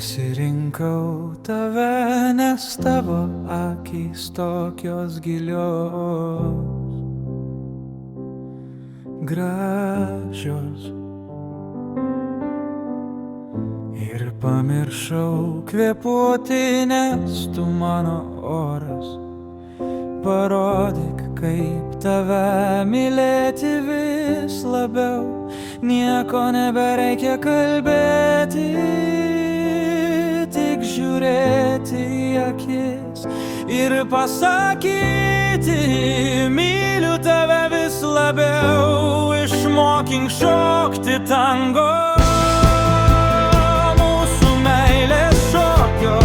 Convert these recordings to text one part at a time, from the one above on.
Pasirinkau tave, nes tavo akys tokios gilios, gražios. Ir pamiršau kvėpuoti, nes tu mano oras. Parodyk, kaip tave mylėti vis labiau. Nieko nebereikia kalbėti, tik žiūrėti į akis ir pasakyti, myliu tave vis labiau. Išmokink šokti tango, mūsų meilės šokio.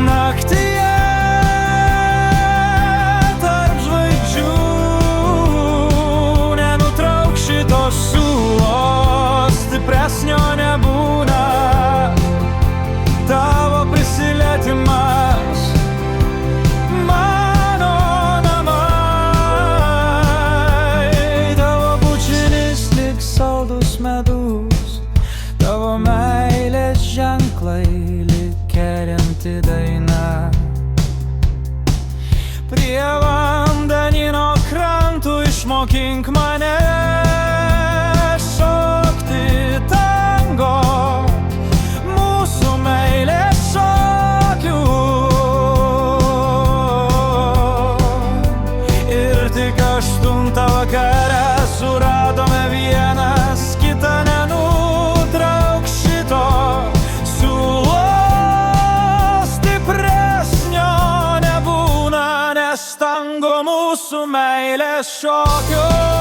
Naktyje tarp žvaigždžių nenutrauk šitos siūlos, stipresnio nebūna. Tavo prisilietimas mano namai, tavo bučinis lyg saldus medus, tavo meilės ženklai lyg kerinti daina. Prie vandenyno krantų išmokink mane šokti tango, mūsų meilės šokių. Ir tik 8 vakare suradome vienas kitą, nenutrauk šito siūlos, stipresnio nebūna, nes tango mūsų meilės šokio.